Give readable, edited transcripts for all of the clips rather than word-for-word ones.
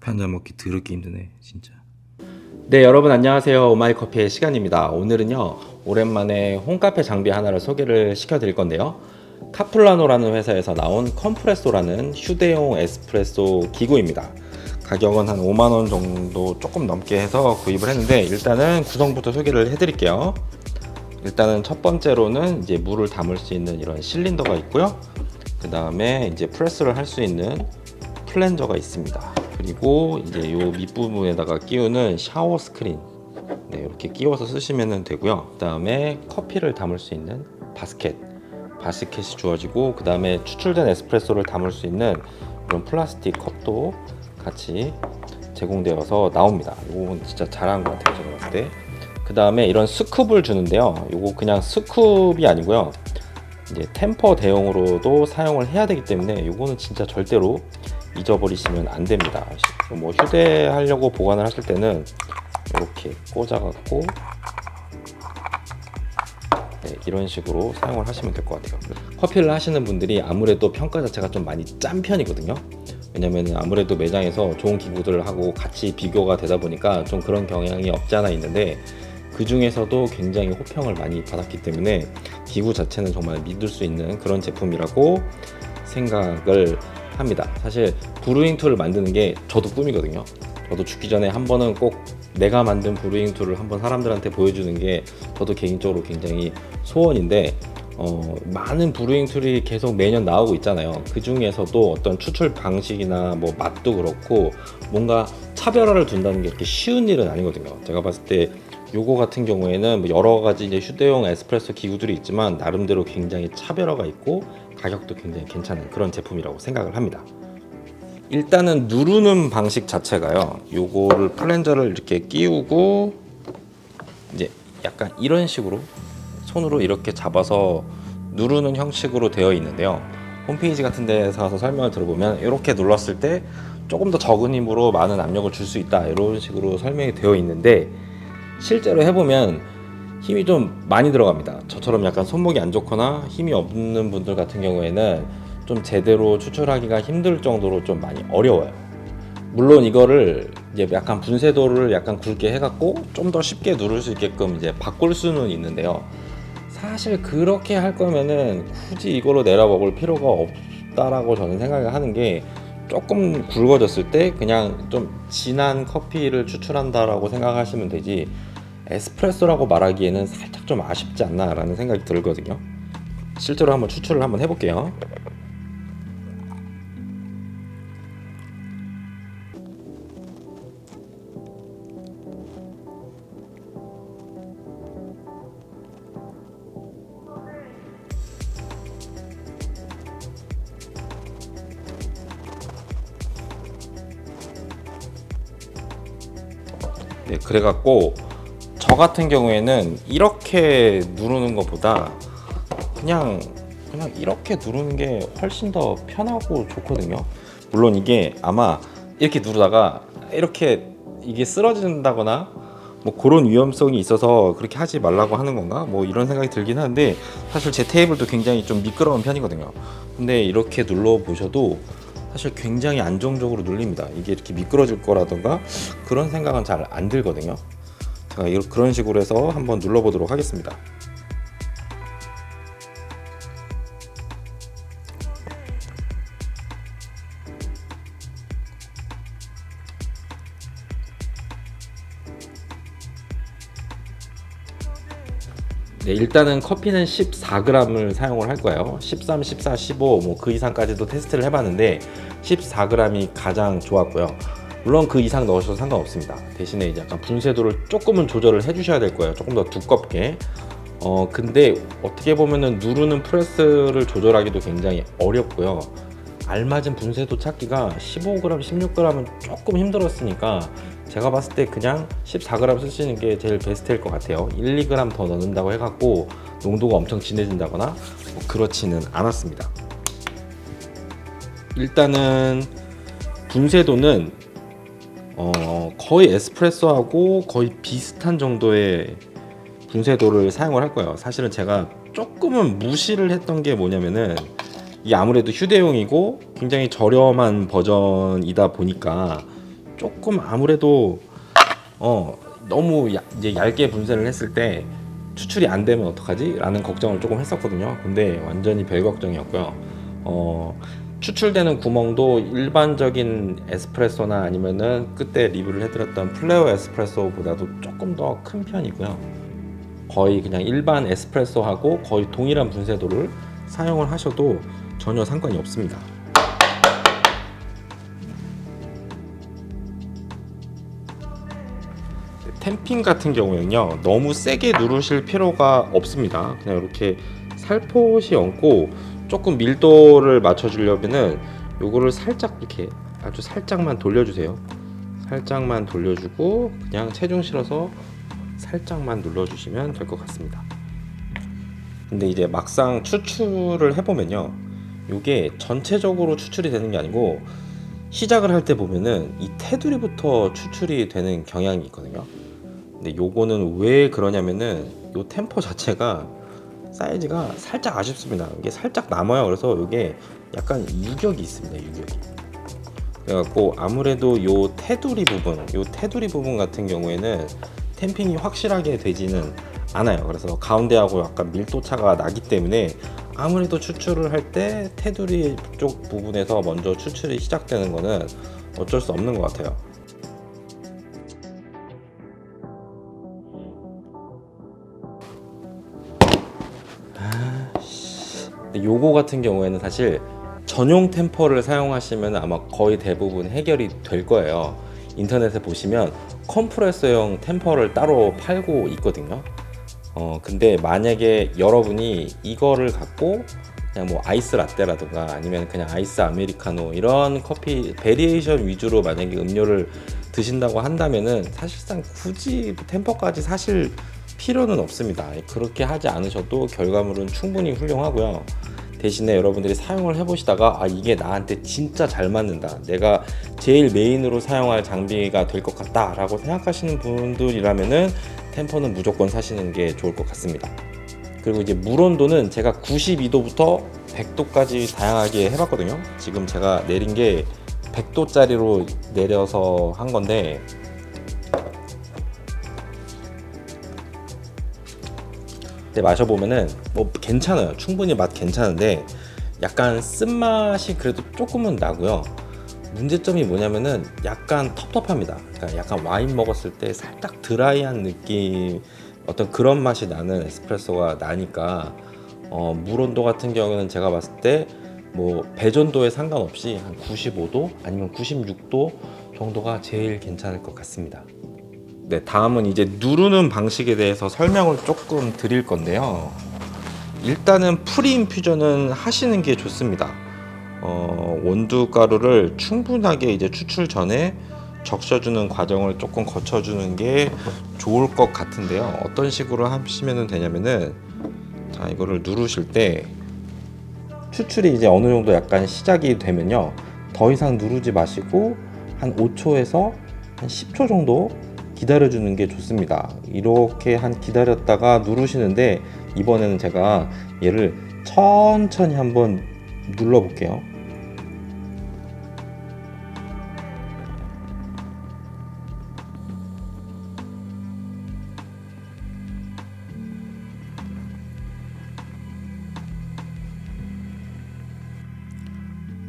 커피 한 잔 먹기 더럽게 힘드네 진짜. 네, 여러분 안녕하세요. 오마이커피의 시간입니다. 오늘은요, 오랜만에 홈카페 장비 하나를 소개를 시켜드릴 건데요. 카플라노라는 회사에서 나온 컴프레소라는 휴대용 에스프레소 기구입니다. 가격은 한 5만원 정도 조금 넘게 해서 구입을 했는데, 일단은 구성부터 소개를 해드릴게요. 일단은 첫 번째로는 이제 물을 담을 수 있는 이런 실린더가 있고요. 그 다음에 이제 프레스를 할 수 있는 플랜저가 있습니다. 그리고 이제 요 밑부분에다가 끼우는 샤워 스크린, 네, 이렇게 끼워서 쓰시면 되고요. 그 다음에 커피를 담을 수 있는 바스켓이 주어지고, 그 다음에 추출된 에스프레소를 담을 수 있는 이런 플라스틱 컵도 같이 제공되어서 나옵니다. 이건 진짜 잘한 것 같아요, 제가 봤을 때. 그 다음에 이런 스쿱을 주는데요. 이거 그냥 스쿱이 아니고요, 이제 템퍼 대용으로도 사용을 해야 되기 때문에 이거는 진짜 절대로 잊어버리시면 안 됩니다. 뭐 휴대하려고 보관을 하실 때는 이렇게 꽂아갖고, 네, 이런 식으로 사용을 하시면 될 것 같아요. 커피를 하시는 분들이 아무래도 평가 자체가 좀 많이 짠 편이거든요. 왜냐면 아무래도 매장에서 좋은 기구들을 하고 같이 비교가 되다 보니까 좀 그런 경향이 없지 않아 있는데, 그 중에서도 굉장히 호평을 많이 받았기 때문에 기구 자체는 정말 믿을 수 있는 그런 제품이라고 생각을 합니다. 사실 브루잉 툴을 만드는 게 저도 꿈이거든요. 저도 죽기 전에 한 번은 꼭 내가 만든 브루잉 툴을 한번 사람들한테 보여주는 게 저도 개인적으로 굉장히 소원인데, 많은 브루잉 툴이 계속 매년 나오고 있잖아요. 그 중에서도 어떤 추출 방식이나 뭐 맛도 그렇고 뭔가 차별화를 둔다는 게 그렇게 쉬운 일은 아니거든요. 제가 봤을 때 요거 같은 경우에는 뭐 여러 가지 이제 휴대용 에스프레소 기구들이 있지만 나름대로 굉장히 차별화가 있고 가격도 굉장히 괜찮은 그런 제품이라고 생각을 합니다. 일단은 누르는 방식 자체가요, 요거를 플랜저를 이렇게 끼우고 이제 약간 이런 식으로 손으로 이렇게 잡아서 누르는 형식으로 되어 있는데요. 홈페이지 같은 데서 가서 설명을 들어보면 이렇게 눌렀을 때 조금 더 적은 힘으로 많은 압력을 줄 수 있다, 이런 식으로 설명이 되어 있는데, 실제로 해보면 힘이 좀 많이 들어갑니다. 저처럼 약간 손목이 안 좋거나 힘이 없는 분들 같은 경우에는 좀 제대로 추출하기가 힘들 정도로 좀 많이 어려워요. 물론 이거를 이제 약간 분쇄도를 약간 굵게 해갖고 좀 더 쉽게 누를 수 있게끔 이제 바꿀 수는 있는데요. 사실 그렇게 할 거면은 굳이 이걸로 내려 먹을 필요가 없다라고 저는 생각을 하는 게, 조금 굵어졌을 때 그냥 좀 진한 커피를 추출한다라고 생각하시면 되지, 에스프레소라고 말하기에는 살짝 좀 아쉽지 않나 라는 생각이 들거든요. 실제로 한번 추출을 한번 해볼게요. 네, 그래갖고 저 같은 경우에는 이렇게 누르는 것보다 그냥 이렇게 누르는 게 훨씬 더 편하고 좋거든요. 물론 이게 아마 이렇게 누르다가 이렇게 이게 쓰러진다거나 뭐 그런 위험성이 있어서 그렇게 하지 말라고 하는 건가, 뭐 이런 생각이 들긴 하는데, 사실 제 테이블도 굉장히 좀 미끄러운 편이거든요. 근데 이렇게 눌러 보셔도 사실 굉장히 안정적으로 눌립니다. 이게 이렇게 미끄러질 거라던가 그런 생각은 잘 안 들거든요. 제가 그런 식으로 해서 한번 눌러보도록 하겠습니다. 네, 일단은 커피는 14g을 사용을 할 거예요. 13, 14, 15, 뭐 그 이상까지도 테스트를 해봤는데 14g이 가장 좋았고요. 물론 그 이상 넣으셔도 상관없습니다. 대신에 이제 약간 분쇄도를 조금은 조절을 해주셔야 될 거예요. 조금 더 두껍게. 근데 어떻게 보면은 누르는 프레스를 조절하기도 굉장히 어렵고요. 알맞은 분쇄도 찾기가 15g, 16g은 조금 힘들었으니까 제가 봤을 때 그냥 14g 쓰시는 게 제일 베스트일 것 같아요. 1, 2g 더 넣는다고 해갖고 농도가 엄청 진해진다거나 뭐 그렇지는 않았습니다. 일단은 분쇄도는 거의 에스프레소하고 거의 비슷한 정도의 분쇄도를 사용을 할 거예요. 사실은 제가 조금은 무시를 했던 게 뭐냐면은, 이 아무래도 휴대용이고 굉장히 저렴한 버전이다 보니까 조금 아무래도 너무 이제 얇게 분쇄를 했을 때 추출이 안 되면 어떡하지? 라는 걱정을 조금 했었거든요. 근데 완전히 별 걱정이었고요. 추출되는 구멍도 일반적인 에스프레소나 아니면은 그때 리뷰를 해드렸던 플레어 에스프레소보다도 조금 더 큰 편이고요. 거의 그냥 일반 에스프레소하고 거의 동일한 분쇄도를 사용을 하셔도 전혀 상관이 없습니다. 템핑 같은 경우에는요, 너무 세게 누르실 필요가 없습니다. 그냥 이렇게 살포시 얹고 조금 밀도를 맞춰주려면은 요거를 살짝 이렇게 아주 살짝만 돌려주세요. 살짝만 돌려주고 그냥 체중 실어서 살짝만 눌러주시면 될 것 같습니다. 근데 이제 막상 추출을 해보면요, 요게 전체적으로 추출이 되는 게 아니고 시작을 할 때 보면은 이 테두리부터 추출이 되는 경향이 있거든요. 근데 요거는 왜 그러냐면은 요 템퍼 자체가 사이즈가 살짝 아쉽습니다. 이게 살짝 남아요. 그래서 요게 약간 유격이 있습니다. 유격이. 그래갖고 아무래도 요 테두리 부분 같은 경우에는 템핑이 확실하게 되지는 않아요. 그래서 가운데하고 약간 밀도 차가 나기 때문에 아무래도 추출을 할 때 테두리 쪽 부분에서 먼저 추출이 시작되는 거는 어쩔 수 없는 것 같아요. 요거 같은 경우에는 사실 전용 템퍼를 사용하시면 아마 거의 대부분 해결이 될 거예요. 인터넷에 보시면 컴프레서용 템퍼를 따로 팔고 있거든요. 근데 만약에 여러분이 이거를 갖고 그냥 뭐 아이스 라떼라든가 아니면 그냥 아이스 아메리카노 이런 커피 베리에이션 위주로 만약에 음료를 드신다고 한다면은 사실상 굳이 템퍼까지 사실 필요는 없습니다. 그렇게 하지 않으셔도 결과물은 충분히 훌륭하고요. 대신에 여러분들이 사용을 해보시다가 이게 나한테 진짜 잘 맞는다, 내가 제일 메인으로 사용할 장비가 될 것 같다 라고 생각하시는 분들이라면은 템퍼는 무조건 사시는 게 좋을 것 같습니다. 그리고 이제 물 온도는 제가 92도부터 100도까지 다양하게 해봤거든요. 지금 제가 내린 게 100도짜리로 내려서 한 건데 마셔보면은 뭐 괜찮아요. 충분히 맛 괜찮은데 약간 쓴맛이 그래도 조금은 나고요. 문제점이 뭐냐면은 약간 텁텁합니다. 그러니까 약간 와인 먹었을 때 살짝 드라이한 느낌, 어떤 그런 맛이 나는 에스프레소가 나니까 물 온도 같은 경우는 제가 봤을 때 뭐 배전도에 상관없이 한 95도 아니면 96도 정도가 제일 괜찮을 것 같습니다. 네, 다음은 이제 누르는 방식에 대해서 설명을 조금 드릴 건데요. 일단은 프리인퓨전은 하시는 게 좋습니다. 원두 가루를 충분하게 이제 추출 전에 적셔주는 과정을 조금 거쳐주는 게 좋을 것 같은데요. 어떤 식으로 하시면 되냐면은, 자, 이거를 누르실 때 추출이 이제 어느 정도 약간 시작이 되면요, 더 이상 누르지 마시고 한 5초에서 한 10초 정도 기다려주는 게 좋습니다. 이렇게 한 기다렸다가 누르시는데, 이번에는 제가 얘를 천천히 한번 눌러 볼게요.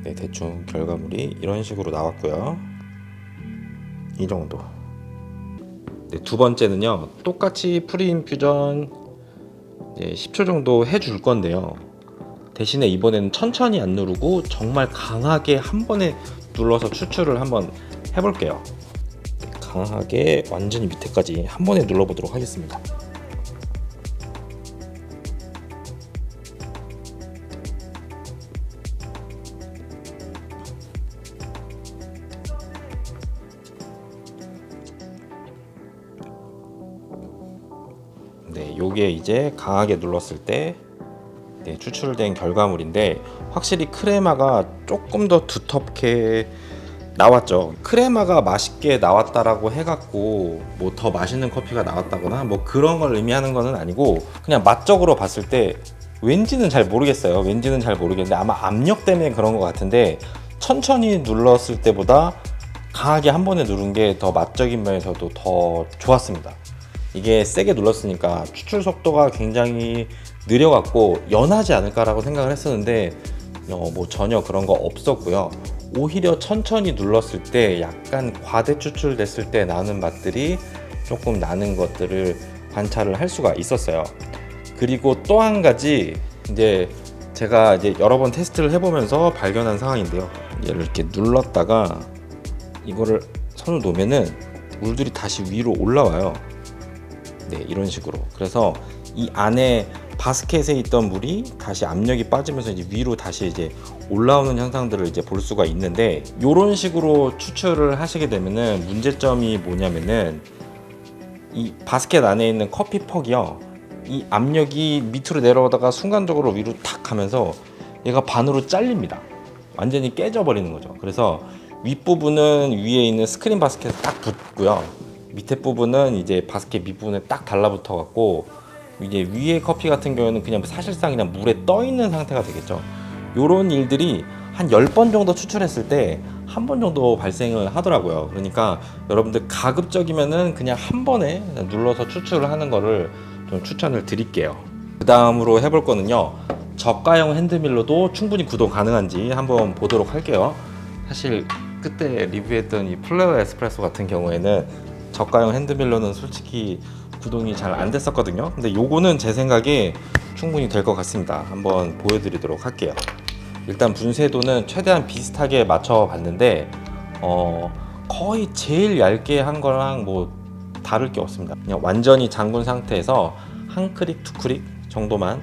네, 대충 결과물이 이런 식으로 나왔고요. 이 정도. 네, 두 번째는요, 똑같이 프리인퓨전 10초 정도 해줄 건데요. 대신에 이번에는 천천히 안 누르고 정말 강하게 한 번에 눌러서 추출을 한번 해볼게요. 강하게 완전히 밑에까지 한 번에 눌러보도록 하겠습니다. 네, 요게 이제 강하게 눌렀을 때 추출된 결과물인데, 확실히 크레마가 조금 더 두텁게 나왔죠. 크레마가 맛있게 나왔다라고 해갖고 뭐 더 맛있는 커피가 나왔다거나 뭐 그런 걸 의미하는 거는 아니고, 그냥 맛적으로 봤을 때 왠지는 잘 모르겠어요. 왠지는 잘 모르겠는데 아마 압력 때문에 그런 것 같은데, 천천히 눌렀을 때보다 강하게 한 번에 누른 게 더 맛적인 면에서도 더 좋았습니다. 이게 세게 눌렀으니까 추출 속도가 굉장히 느려갖고 연하지 않을까라고 생각을 했었는데 뭐 전혀 그런 거 없었고요. 오히려 천천히 눌렀을 때 약간 과대 추출됐을 때 나는 맛들이 조금 나는 것들을 관찰을 할 수가 있었어요. 그리고 또 한 가지 이제 제가 이제 여러 번 테스트를 해보면서 발견한 상황인데요. 얘를 이렇게 눌렀다가 이거를 손을 놓으면은 물들이 다시 위로 올라와요. 네, 이런 식으로. 그래서 이 안에 바스켓에 있던 물이 다시 압력이 빠지면서 이제 위로 다시 이제 올라오는 현상들을 이제 볼 수가 있는데, 이런 식으로 추출을 하시게 되면은 문제점이 뭐냐면은 이 바스켓 안에 있는 커피 퍽이요, 이 압력이 밑으로 내려오다가 순간적으로 위로 탁 하면서 얘가 반으로 잘립니다. 완전히 깨져버리는 거죠. 그래서 윗부분은 위에 있는 스크린 바스켓에 딱 붙고요, 밑에 부분은 이제 바스켓 밑부분에 딱 달라붙어 갖고 이제 위에 커피 같은 경우는 그냥 사실상 그냥 물에 떠 있는 상태가 되겠죠. 요런 일들이 한 10번 정도 추출했을 때 한 번 정도 발생을 하더라고요. 그러니까 여러분들 가급적이면은 그냥 한 번에 눌러서 추출을 하는 거를 좀 추천을 드릴게요. 그 다음으로 해볼 거는요, 저가형 핸드밀러도 충분히 구동 가능한지 한번 보도록 할게요. 사실 그때 리뷰했던 이 플레어 에스프레소 같은 경우에는 저가형 핸드밀러는 솔직히 구동이 잘 안 됐었거든요. 근데 요거는 제 생각에 충분히 될 것 같습니다. 한번 보여드리도록 할게요. 일단 분쇄도는 최대한 비슷하게 맞춰 봤는데 거의 제일 얇게 한 거랑 뭐 다를 게 없습니다. 그냥 완전히 잠근 상태에서 한 크릭 두 크릭 정도만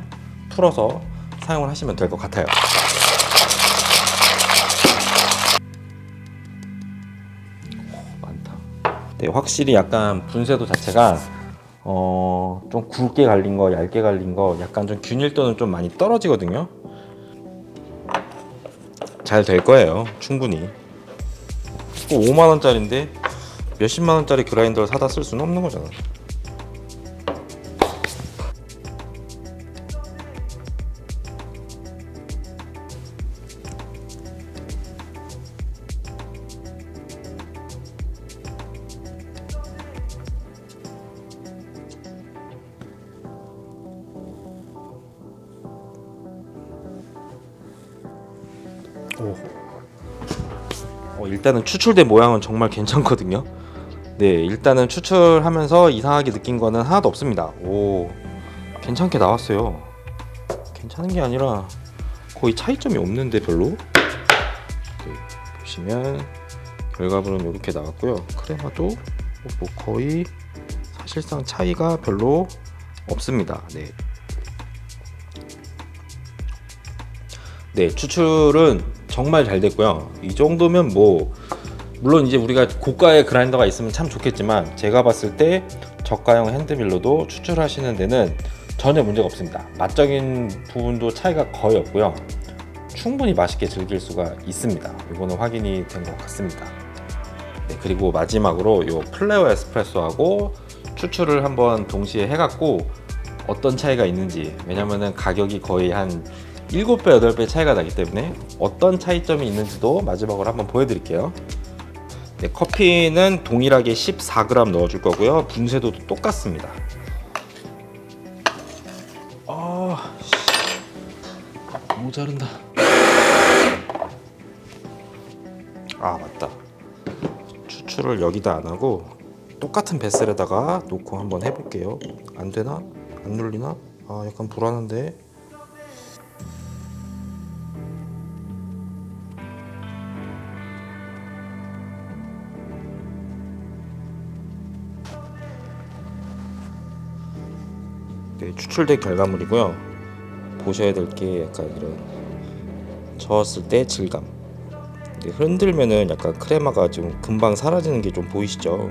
풀어서 사용을 하시면 될 것 같아요. 많다. 네, 확실히 약간 분쇄도 자체가 좀 굵게 갈린 거, 얇게 갈린 거, 약간 좀 균일도는 좀 많이 떨어지거든요. 잘 될 거예요, 충분히. 5만 원짜리인데 몇십만 원짜리 그라인더를 사다 쓸 수는 없는 거잖아. 일단은 추출된 모양은 정말 괜찮거든요. 네, 일단은 추출하면서 이상하게 느낀 거는 하나도 없습니다. 오, 괜찮게 나왔어요. 괜찮은 게 아니라 거의 차이점이 없는데 별로. 네, 보시면 결과물은 이렇게 나왔고요. 크레마도 뭐 거의 사실상 차이가 별로 없습니다. 네. 네, 추출은 정말 잘 됐고요. 이 정도면 뭐 물론 이제 우리가 고가의 그라인더가 있으면 참 좋겠지만, 제가 봤을 때 저가형 핸드밀러도 추출하시는 데는 전혀 문제가 없습니다. 맛적인 부분도 차이가 거의 없고요. 충분히 맛있게 즐길 수가 있습니다. 이거는 확인이 된 것 같습니다. 네, 그리고 마지막으로 이 플레어 에스프레소하고 추출을 한번 동시에 해갖고 어떤 차이가 있는지, 왜냐면은 가격이 거의 한 7배, 8배 차이가 나기 때문에 어떤 차이점이 있는지도 마지막으로 한번 보여드릴게요. 네, 커피는 동일하게 14g 넣어줄 거고요. 분쇄도도 똑같습니다. 모자른다. 맞다. 추출을 여기다 안 하고 똑같은 베슬에다가 놓고 한번 해볼게요. 안 되나? 안 눌리나? 약간 불안한데. 네, 추출된 결과물이고요. 보셔야 될 게 약간 이런 저었을 때 질감. 네, 흔들면은 약간 크레마가 좀 금방 사라지는 게 좀 보이시죠?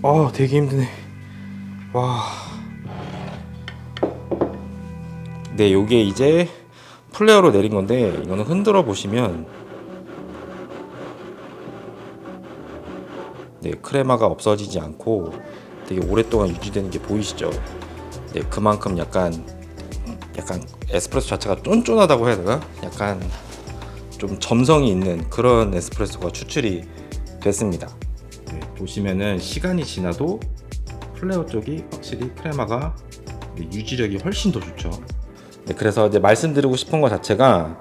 아, 되게 힘드네. 와. 네, 요게 이제 플레어로 내린 건데, 이거는 흔들어 보시면 네, 크레마가 없어지지 않고 되게 오랫동안 유지되는 게 보이시죠? 네, 그만큼 약간 에스프레소 자체가 쫀쫀하다고 해야 되나? 약간 좀 점성이 있는 그런 에스프레소가 추출이 됐습니다. 네, 보시면은 시간이 지나도 플레어 쪽이 확실히 크레마가 유지력이 훨씬 더 좋죠. 네, 그래서 이제 말씀드리고 싶은 것 자체가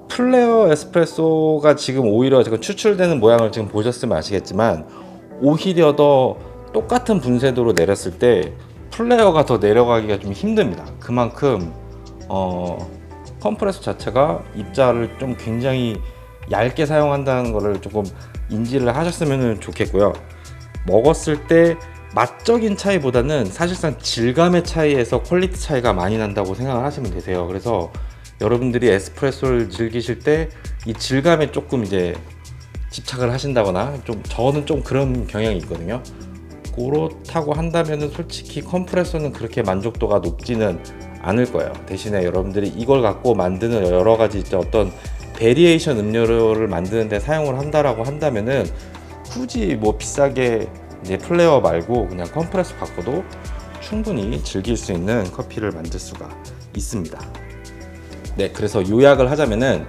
플레어 에스프레소가 지금 오히려 지금 추출되는 모양을 지금 보셨으면 아시겠지만 오히려 더 똑같은 분쇄도로 내렸을 때 플레어가 더 내려가기가 좀 힘듭니다. 그만큼 컴프레소 자체가 입자를 좀 굉장히 얇게 사용한다는 것을 조금 인지를 하셨으면 좋겠고요. 먹었을 때 맛적인 차이보다는 사실상 질감의 차이에서 퀄리티 차이가 많이 난다고 생각을 하시면 되세요. 그래서 여러분들이 에스프레소를 즐기실 때 이 질감에 조금 이제 집착을 하신다거나 좀 저는 좀 그런 경향이 있거든요. 그렇다고 한다면은 솔직히 컴프레소는 그렇게 만족도가 높지는 않을 거예요. 대신에 여러분들이 이걸 갖고 만드는 여러 가지 이제 어떤 베리에이션 음료를 만드는 데 사용을 한다라고 한다면은 굳이 뭐 비싸게 이제 플레어 말고 그냥 컴프레소 갖고도 충분히 즐길 수 있는 커피를 만들 수가 있습니다. 네, 그래서 요약을 하자면은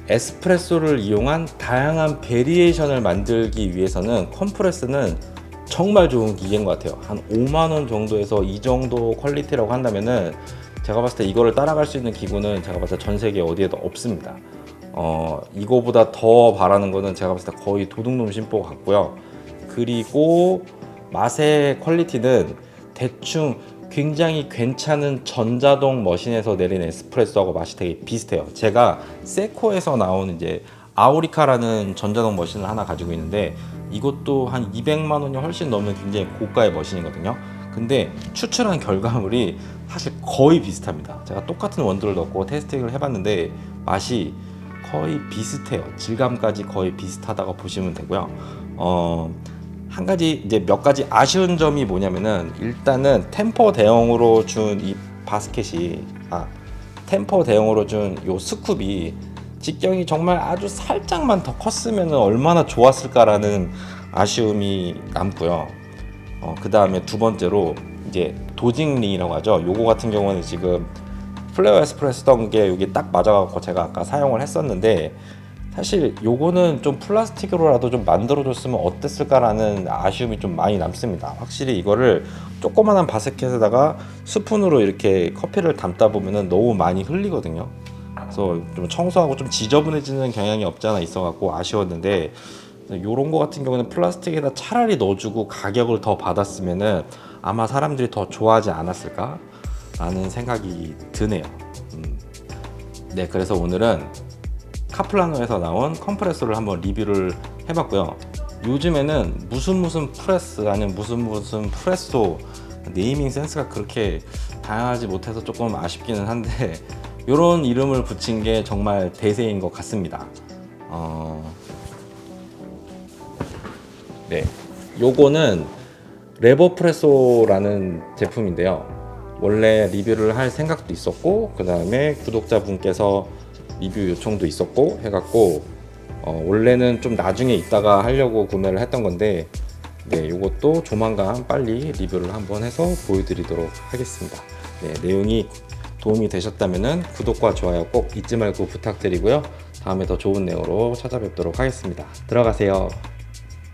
에스프레소를 이용한 다양한 베리에이션을 만들기 위해서는 컴프레소는 정말 좋은 기계인 것 같아요. 한 5만원 정도에서 이 정도 퀄리티라고 한다면은 제가 봤을 때 이거를 따라갈 수 있는 기구는 제가 봤을 때 전 세계 어디에도 없습니다. 이거보다 더 바라는 거는 제가 봤을 때 거의 도둑놈 심보 같고요. 그리고 맛의 퀄리티는 대충 굉장히 괜찮은 전자동 머신에서 내린 에스프레소하고 맛이 되게 비슷해요. 제가 세코에서 나온 이제 아우리카라는 전자동 머신을 하나 가지고 있는데 이것도 한 200만 원이 훨씬 넘는 굉장히 고가의 머신이거든요. 근데 추출한 결과물이 사실 거의 비슷합니다. 제가 똑같은 원두를 넣고 테스팅을 해봤는데 맛이 거의 비슷해요. 질감까지 거의 비슷하다고 보시면 되고요. 한 가지 이제 몇 가지 아쉬운 점이 뭐냐면은 일단은 템퍼 대용으로 준 이 바스켓이 템퍼 대용으로 준 요 스쿱이 직경이 정말 아주 살짝만 더 컸으면 얼마나 좋았을까라는 아쉬움이 남고요. 그 다음에 두 번째로 이제 도징링이라고 하죠. 요거 같은 경우는 지금 플레어 에스프레소던 게 여기 딱 맞아갖고 제가 아까 사용을 했었는데 사실 요거는 좀 플라스틱으로라도 좀 만들어줬으면 어땠을까라는 아쉬움이 좀 많이 남습니다. 확실히 이거를 조그만한 바스켓에다가 스푼으로 이렇게 커피를 담다 보면은 너무 많이 흘리거든요. 그래서 좀 청소하고 좀 지저분해지는 경향이 없지 않아 있어갖고 아쉬웠는데 요런 거 같은 경우는 플라스틱에다 차라리 넣어주고 가격을 더 받았으면은 아마 사람들이 더 좋아하지 않았을까 라는 생각이 드네요. 네, 그래서 오늘은 카플라노에서 나온 컴프레소를 한번 리뷰를 해봤고요. 요즘에는 무슨 프레스 아니면 무슨 프레소 네이밍 센스가 그렇게 다양하지 못해서 조금 아쉽기는 한데 이런 이름을 붙인 게 정말 대세인 것 같습니다. 네, 요거는 레버프레소라는 제품인데요. 원래 리뷰를 할 생각도 있었고 그 다음에 구독자분께서 리뷰 요청도 있었고 해갖고 원래는 좀 나중에 있다가 하려고 구매를 했던 건데 네, 요것도 조만간 빨리 리뷰를 한번 해서 보여드리도록 하겠습니다. 네, 내용이 도움이 되셨다면 구독과 좋아요 꼭 잊지 말고 부탁드리고요. 다음에 더 좋은 내용으로 찾아뵙도록 하겠습니다. 들어가세요.